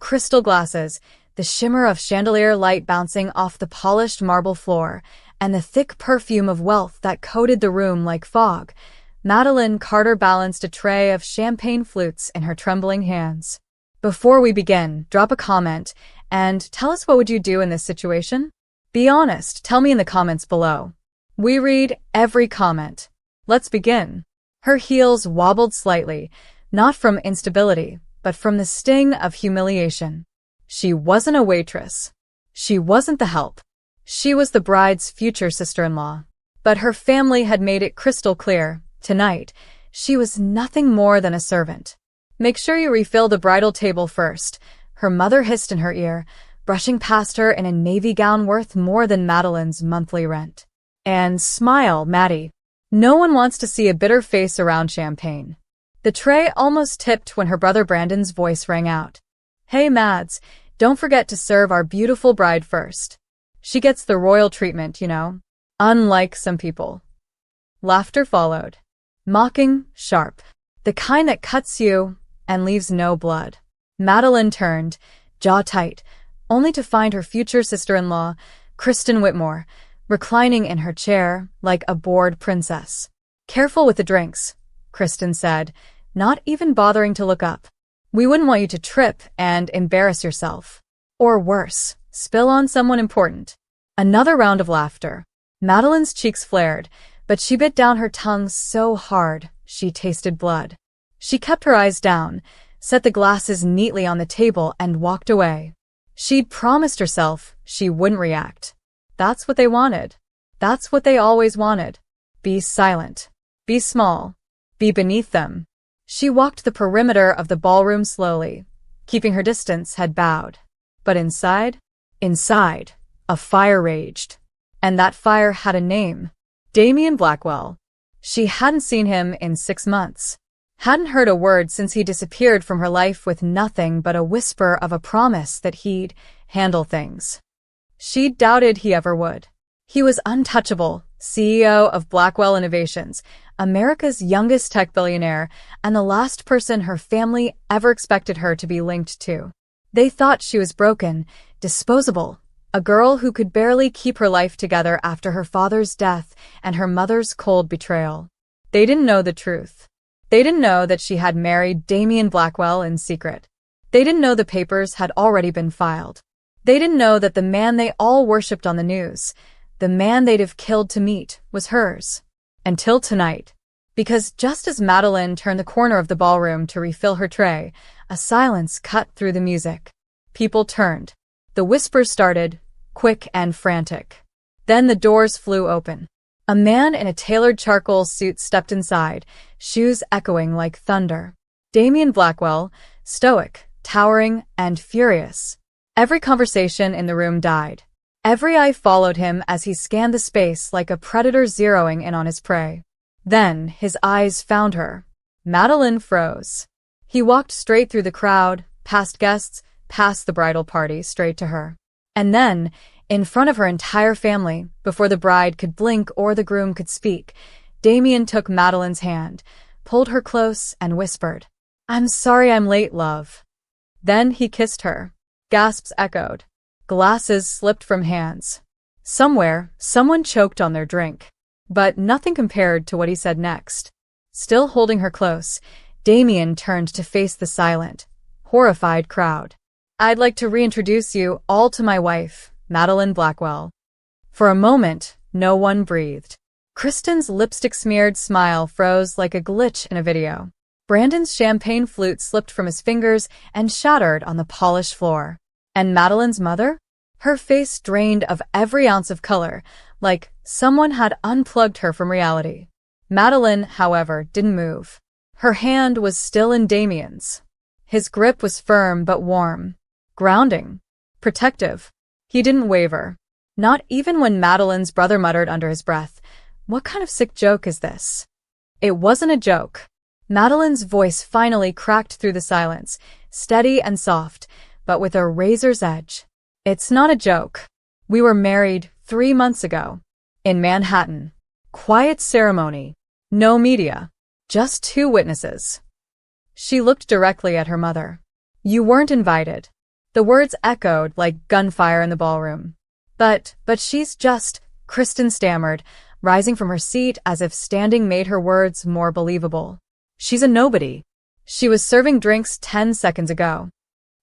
crystal glasses, the shimmer of chandelier light bouncing off the polished marble floor, and the thick perfume of wealth that coated the room like fog. Madeline Carter balanced a tray of champagne flutes in her trembling hands. Before we begin, drop a comment and tell us what would you do in this situation? Be honest, tell me in the comments below. We read every comment. Let's begin. Her heels wobbled slightly, not from instability, but from the sting of humiliation. She wasn't a waitress. She wasn't the help. She was the bride's future sister-in-law. But her family had made it crystal clear, tonight, she was nothing more than a servant. Make sure you refill the bridal table first, her mother hissed in her ear, brushing past her in a navy gown worth more than Madeline's monthly rent. And smile, Maddie. No one wants to see a bitter face around champagne. The tray almost tipped when her brother Brandon's voice rang out. Hey Mads, don't forget to serve our beautiful bride first. She gets the royal treatment, you know. Unlike some people. Laughter followed. Mocking, sharp. The kind that cuts you and leaves no blood. Madeline turned, jaw tight, only to find her future sister-in-law, Kristen Whitmore, reclining in her chair like a bored princess. Careful with the drinks, Kristen said, not even bothering to look up. We wouldn't want you to trip and embarrass yourself. Or worse, spill on someone important. Another round of laughter. Madeline's cheeks flared, but she bit down her tongue so hard she tasted blood. She kept her eyes down, set the glasses neatly on the table, and walked away. She'd promised herself she wouldn't react. That's what they wanted. That's what they always wanted. Be silent. Be small. Be beneath them. She walked the perimeter of the ballroom slowly, keeping her distance, head bowed. But inside, a fire raged. And that fire had a name. Damien Blackwell. She hadn't seen him in 6 months. Hadn't heard a word since he disappeared from her life with nothing but a whisper of a promise that he'd handle things. She doubted he ever would. He was untouchable, CEO of Blackwell Innovations, America's youngest tech billionaire, and the last person her family ever expected her to be linked to. They thought she was broken, disposable, a girl who could barely keep her life together after her father's death and her mother's cold betrayal. They didn't know the truth. They didn't know that she had married Damien Blackwell in secret. They didn't know the papers had already been filed. They didn't know that the man they all worshipped on the news, the man they'd have killed to meet, was hers. Until tonight. Because just as Madeline turned the corner of the ballroom to refill her tray, a silence cut through the music. People turned. The whispers started, quick and frantic. Then the doors flew open. A man in a tailored charcoal suit stepped inside, shoes echoing like thunder. Damien Blackwell, stoic, towering, and furious. Every conversation in the room died. Every eye followed him as he scanned the space like a predator zeroing in on his prey. Then his eyes found her. Madeline froze. He walked straight through the crowd, past guests, past the bridal party, straight to her. And then, in front of her entire family, before the bride could blink or the groom could speak, Damien took Madeline's hand, pulled her close, and whispered, "I'm sorry I'm late, love." Then he kissed her. Gasps echoed. Glasses slipped from hands. Somewhere, someone choked on their drink. But nothing compared to what he said next. Still holding her close, Damien turned to face the silent, horrified crowd. "I'd like to reintroduce you all to my wife, Madeline Blackwell." For a moment, no one breathed. Kristen's lipstick-smeared smile froze like a glitch in a video. Brandon's champagne flute slipped from his fingers and shattered on the polished floor. And Madeline's mother? Her face drained of every ounce of color, like someone had unplugged her from reality. Madeline, however, didn't move. Her hand was still in Damien's. His grip was firm but warm. Grounding. Protective. He didn't waver. Not even when Madeline's brother muttered under his breath, "What kind of sick joke is this?" It wasn't a joke. Madeline's voice finally cracked through the silence, steady and soft, but with a razor's edge. "It's not a joke. We were married 3 months ago. In Manhattan. Quiet ceremony. No media. Just 2 witnesses." She looked directly at her mother. "You weren't invited." The words echoed like gunfire in the ballroom. But she's just, Kristen stammered, rising from her seat as if standing made her words more believable. She's a nobody. She was serving drinks 10 seconds ago.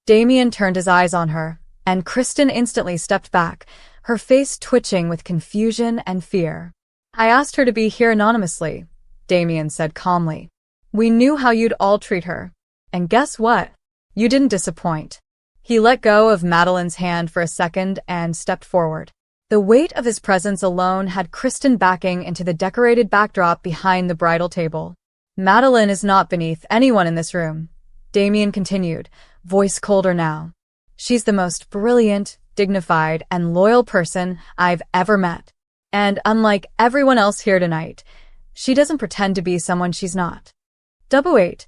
Damien turned his eyes on her, and Kristen instantly stepped back, her face twitching with confusion and fear. I asked her to be here anonymously, Damien said calmly. We knew how you'd all treat her. And guess what? You didn't disappoint. He let go of Madeline's hand for a second and stepped forward. The weight of his presence alone had Kristen backing into the decorated backdrop behind the bridal table. Madeline is not beneath anyone in this room, Damien continued, voice colder now. She's the most brilliant, dignified, and loyal person I've ever met. And unlike everyone else here tonight, she doesn't pretend to be someone she's not. 8,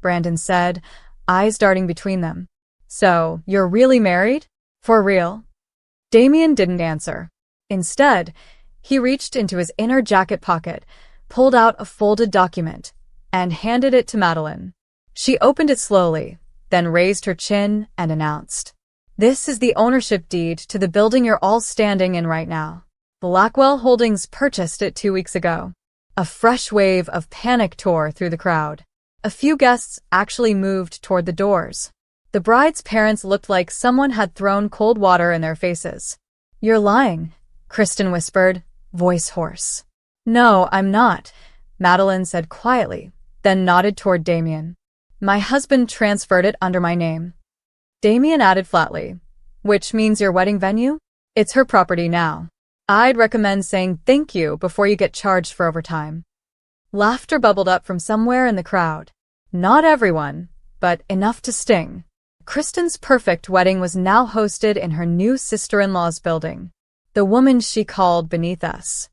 Brandon said, eyes darting between them. So, you're really married? For real? Damien didn't answer. Instead, he reached into his inner jacket pocket, pulled out a folded document, and handed it to Madeline. She opened it slowly, then raised her chin and announced, "This is the ownership deed to the building you're all standing in right now. Blackwell Holdings purchased it 2 weeks ago." A fresh wave of panic tore through the crowd. A few guests actually moved toward the doors. The bride's parents looked like someone had thrown cold water in their faces. "You're lying," Kristen whispered, voice hoarse. "No, I'm not," Madeline said quietly, then nodded toward Damien. "My husband transferred it under my name." Damien added flatly, "Which means your wedding venue? It's her property now. I'd recommend saying thank you before you get charged for overtime." Laughter bubbled up from somewhere in the crowd. Not everyone, but enough to sting. Kristen's perfect wedding was now hosted in her new sister-in-law's building, the woman she called beneath us.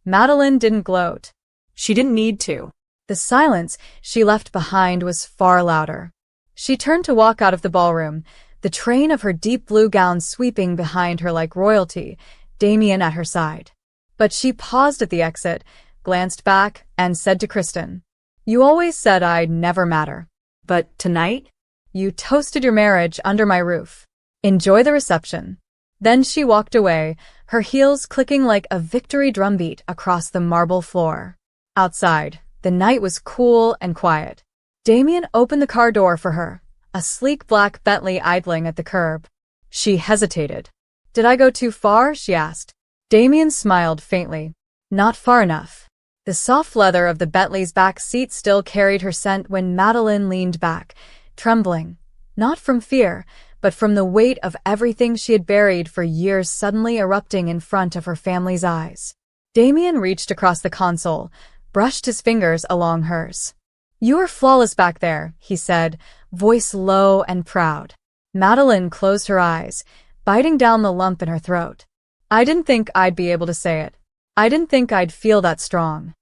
Madeline didn't gloat. She didn't need to. The silence she left behind was far louder. She turned to walk out of the ballroom, the train of her deep blue gown sweeping behind her like royalty, Damien at her side. But she paused at the exit, glanced back, and said to Kristen, "You always said I'd never matter. But tonight? You toasted your marriage under my roof. Enjoy the reception." Then she walked away, her heels clicking like a victory drumbeat across the marble floor. Outside, the night was cool and quiet. Damien opened the car door for her, a sleek black Bentley idling at the curb. She hesitated. "Did I go too far?" she asked. Damien smiled faintly. "Not far enough." The soft leather of the Bentley's back seat still carried her scent when Madeline leaned back, trembling, not from fear, but from the weight of everything she had buried for years suddenly erupting in front of her family's eyes. Damien reached across the console, brushed his fingers along hers. "You are flawless back there," he said, voice low and proud. Madeline closed her eyes, biting down the lump in her throat. "I didn't think I'd be able to say it. I didn't think I'd feel that strong."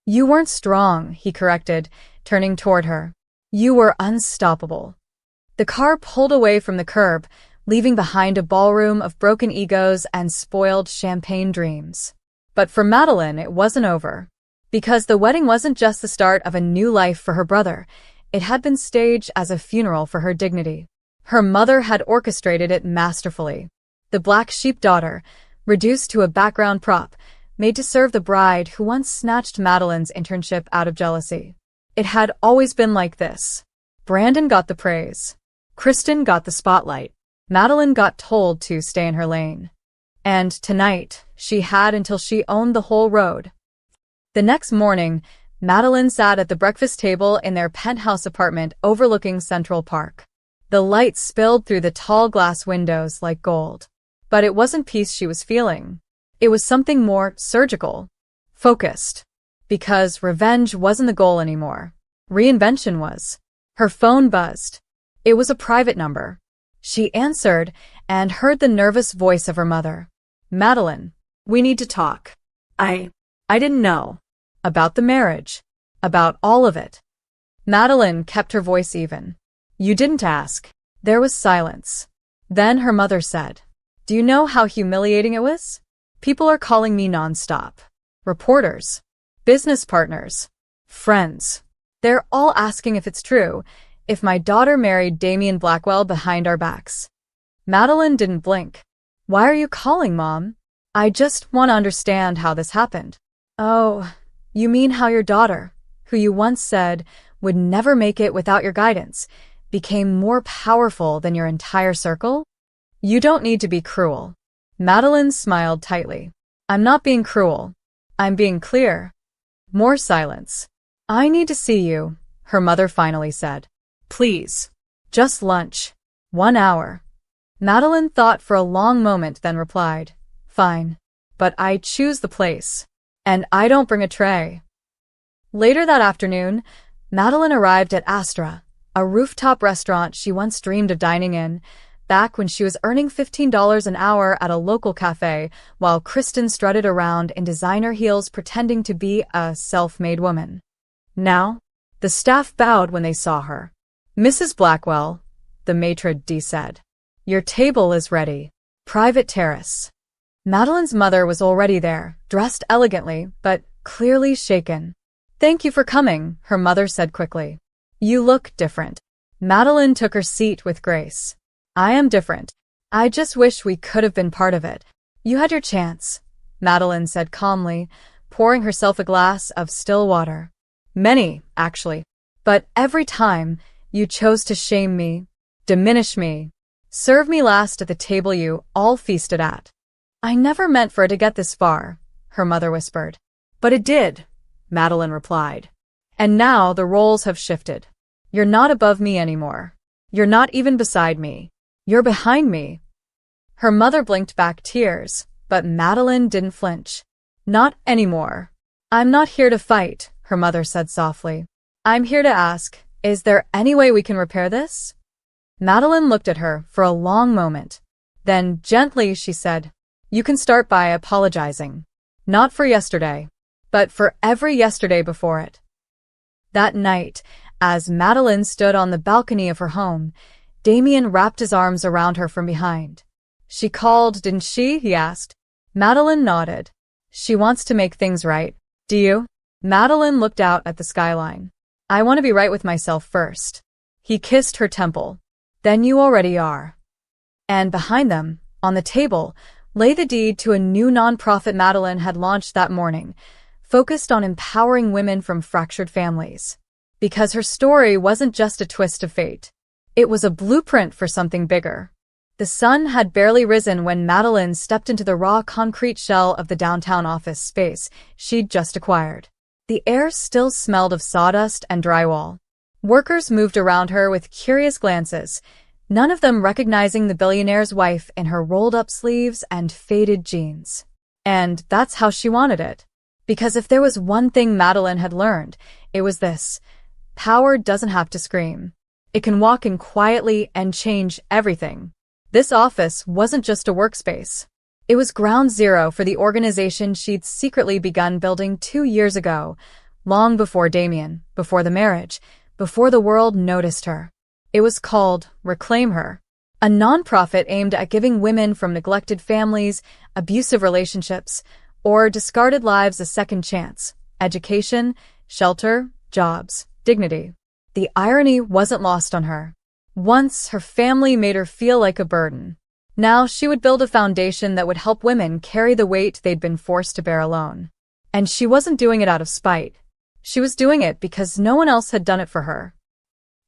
"You weren't strong," he corrected, turning toward her. "You were unstoppable." The car pulled away from the curb, leaving behind a ballroom of broken egos and spoiled champagne dreams. But for Madeline, it wasn't over. Because the wedding wasn't just the start of a new life for her brother, it had been staged as a funeral for her dignity. Her mother had orchestrated it masterfully. The black sheep daughter, reduced to a background prop, made to serve the bride who once snatched Madeline's internship out of jealousy. It had always been like this. Brandon got the praise. Kristen got the spotlight. Madeline got told to stay in her lane. And tonight, she had until she owned the whole road. The next morning, Madeline sat at the breakfast table in their penthouse apartment overlooking Central Park. The light spilled through the tall glass windows like gold. But it wasn't peace she was feeling. It was something more surgical, focused. Because revenge wasn't the goal anymore. Reinvention was. Her phone buzzed. It was a private number. She answered and heard the nervous voice of her mother. "Madeline, we need to talk. I didn't know. About the marriage. About all of it." Madeline kept her voice even. "You didn't ask." There was silence. Then her mother said, "Do you know how humiliating it was? People are calling me nonstop. Reporters. Business partners. Friends. They're all asking if it's true, if my daughter married Damien Blackwell behind our backs. Madeline didn't blink. Why are you calling, Mom? I just want to understand how this happened. Oh, you mean how your daughter, who you once said would never make it without your guidance, became more powerful than your entire circle? You don't need to be cruel. Madeline smiled tightly. I'm not being cruel. I'm being clear. More silence. I need to see you, her mother finally said. Please. Just lunch. 1 hour. Madeline thought for a long moment, then replied, Fine. But I choose the place. And I don't bring a tray. Later that afternoon, Madeline arrived at Astra, a rooftop restaurant she once dreamed of dining in, back when she was earning $15 an hour at a local cafe, while Kristen strutted around in designer heels pretending to be a self-made woman. Now, the staff bowed when they saw her. Mrs. Blackwell, the maitre d' said, Your table is ready. Private terrace. Madeline's mother was already there, dressed elegantly, but clearly shaken. Thank you for coming, her mother said quickly. You look different. Madeline took her seat with grace. I am different. I just wish we could have been part of it. You had your chance, Madeline said calmly, pouring herself a glass of still water. Many, actually. But every time, you chose to shame me, diminish me, serve me last at the table you all feasted at. I never meant for it to get this far, her mother whispered. But it did, Madeline replied. And now the roles have shifted. You're not above me anymore. You're not even beside me. You're behind me. Her mother blinked back tears, but Madeline didn't flinch. Not anymore. I'm not here to fight, her mother said softly. I'm here to ask, is there any way we can repair this? Madeline looked at her for a long moment. Then, gently, she said, You can start by apologizing. Not for yesterday, but for every yesterday before it. That night, as Madeline stood on the balcony of her home, Damien wrapped his arms around her from behind. She called, didn't she? He asked. Madeline nodded. She wants to make things right. Do you? Madeline looked out at the skyline. I want to be right with myself first. He kissed her temple. Then you already are. And behind them, on the table, lay the deed to a new nonprofit Madeline had launched that morning, focused on empowering women from fractured families. Because her story wasn't just a twist of fate. It was a blueprint for something bigger. The sun had barely risen when Madeline stepped into the raw concrete shell of the downtown office space she'd just acquired. The air still smelled of sawdust and drywall. Workers moved around her with curious glances, none of them recognizing the billionaire's wife in her rolled-up sleeves and faded jeans. And that's how she wanted it. Because if there was one thing Madeline had learned, it was this. Power doesn't have to scream. It can walk in quietly and change everything. This office wasn't just a workspace. It was ground zero for the organization she'd secretly begun building 2 years ago, long before Damien, before the marriage, before the world noticed her. It was called Reclaim Her, a nonprofit aimed at giving women from neglected families, abusive relationships, or discarded lives a second chance, education, shelter, jobs, dignity. The irony wasn't lost on her. Once, her family made her feel like a burden. Now she would build a foundation that would help women carry the weight they'd been forced to bear alone. And she wasn't doing it out of spite. She was doing it because no one else had done it for her.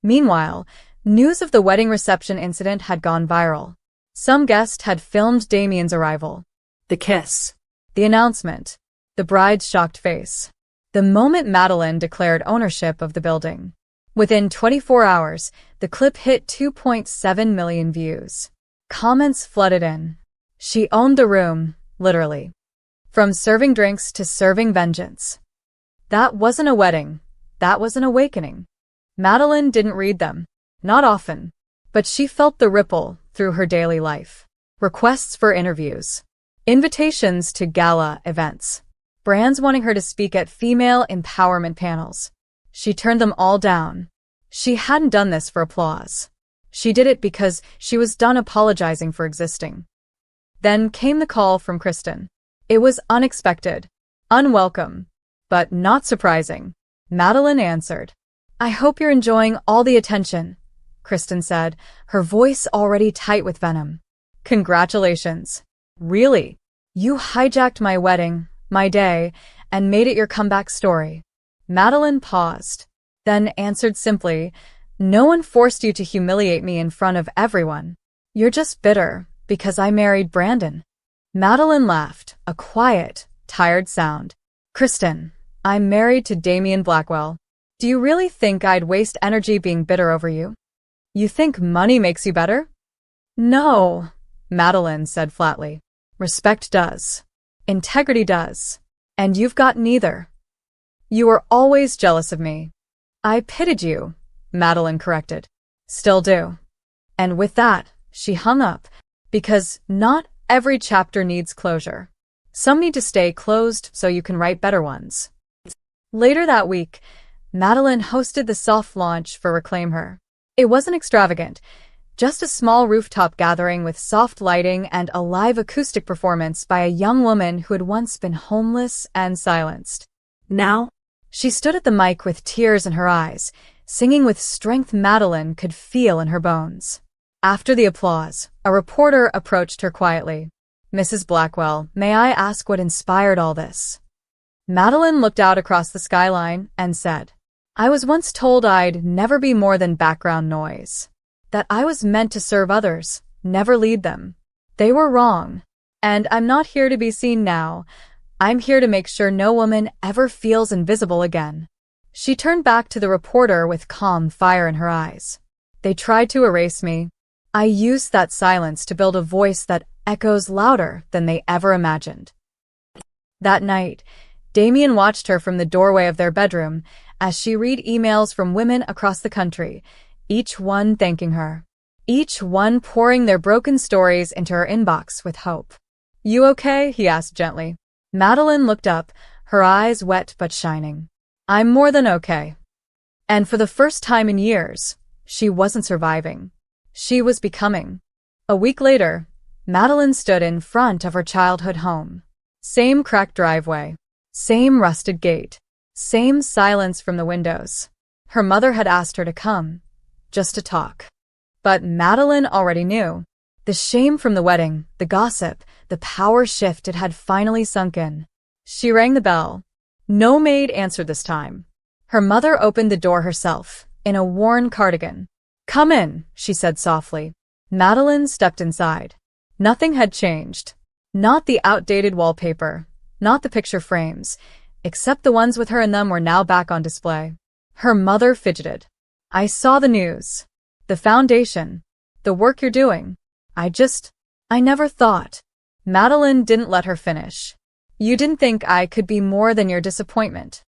Meanwhile, news of the wedding reception incident had gone viral. Some guest had filmed Damien's arrival. The kiss. The announcement. The bride's shocked face. The moment Madeline declared ownership of the building. Within 24 hours, the clip hit 2.7 million views. Comments flooded in. She owned the room, literally. From serving drinks to serving vengeance. That wasn't a wedding. That was an awakening. Madeline didn't read them. Not often. But she felt the ripple through her daily life. Requests for interviews. Invitations to gala events. Brands wanting her to speak at female empowerment panels. She turned them all down. She hadn't done this for applause. She did it because she was done apologizing for existing. Then came the call from Kristen. It was unexpected, unwelcome, but not surprising. Madeline answered. I hope you're enjoying all the attention, Kristen said, her voice already tight with venom. Congratulations. Really? You hijacked my wedding, my day, and made it your comeback story. Madeline paused, then answered simply, "No one forced you to humiliate me in front of everyone. You're just bitter because I married Brandon." Madeline laughed, a quiet, tired sound. "Kristen, I'm married to Damien Blackwell. Do you really think I'd waste energy being bitter over you? You think money makes you better?" "No," Madeline said flatly. "Respect does. Integrity does. And you've got neither. You were always jealous of me." "I pitied you," Madeline corrected. "Still do." And with that, she hung up, because not every chapter needs closure. Some need to stay closed so you can write better ones. Later that week, Madeline hosted the soft launch for Reclaim Her. It wasn't extravagant, just a small rooftop gathering with soft lighting and a live acoustic performance by a young woman who had once been homeless and silenced. Now, she stood at the mic with tears in her eyes, singing with strength Madeline could feel in her bones. After the applause, a reporter approached her quietly. "Mrs. Blackwell, may I ask what inspired all this?" Madeline looked out across the skyline and said, "I was once told I'd never be more than background noise. That I was meant to serve others, never lead them. They were wrong. And I'm not here to be seen now. I'm here to make sure no woman ever feels invisible again." She turned back to the reporter with calm fire in her eyes. "They tried to erase me. I used that silence to build a voice that echoes louder than they ever imagined." That night, Damien watched her from the doorway of their bedroom as she read emails from women across the country, each one thanking her, each one pouring their broken stories into her inbox with hope. "You okay?" he asked gently. Madeline looked up, her eyes wet but shining. "I'm more than okay." And for the first time in years, she wasn't surviving. She was becoming. A week later, Madeline stood in front of her childhood home. Same cracked driveway, same rusted gate, same silence from the windows. Her mother had asked her to come, just to talk. But Madeline already knew. The shame from the wedding, the gossip, the power shift, it had finally sunk in. She rang the bell. No maid answered this time. Her mother opened the door herself, in a worn cardigan. "Come in," she said softly. Madeline stepped inside. Nothing had changed. Not the outdated wallpaper, not the picture frames, except the ones with her in them were now back on display. Her mother fidgeted. "I saw the news. The foundation. The work you're doing. I never thought." Madeline didn't let her finish. "You didn't think I could be more than your disappointment."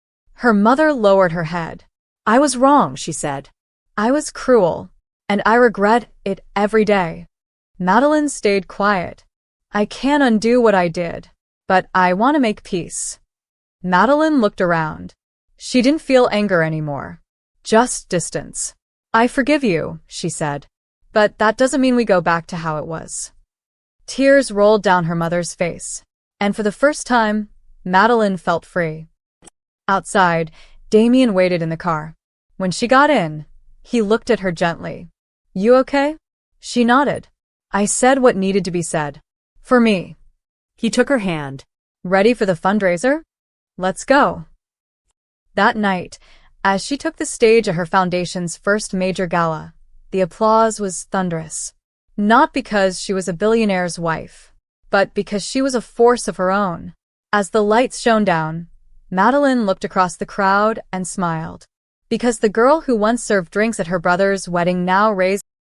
Her mother lowered her head. "I was wrong," she said. "I was cruel, and I regret it every day." Madeline stayed quiet. "I can't undo what I did, but I want to make peace." Madeline looked around. She didn't feel anger anymore, just distance. "I forgive you," she said, "but that doesn't mean we go back to how it was." Tears rolled down her mother's face, and for the first time, Madeline felt free. Outside, Damien waited in the car. When she got in, he looked at her gently. "You okay?" She nodded. "I said what needed to be said. For me." He took her hand. "Ready for the fundraiser? Let's go." That night, as she took the stage at her foundation's first major gala, the applause was thunderous. Not because she was a billionaire's wife, but because she was a force of her own. As the lights shone down, Madeline looked across the crowd and smiled. Because the girl who once served drinks at her brother's wedding now raised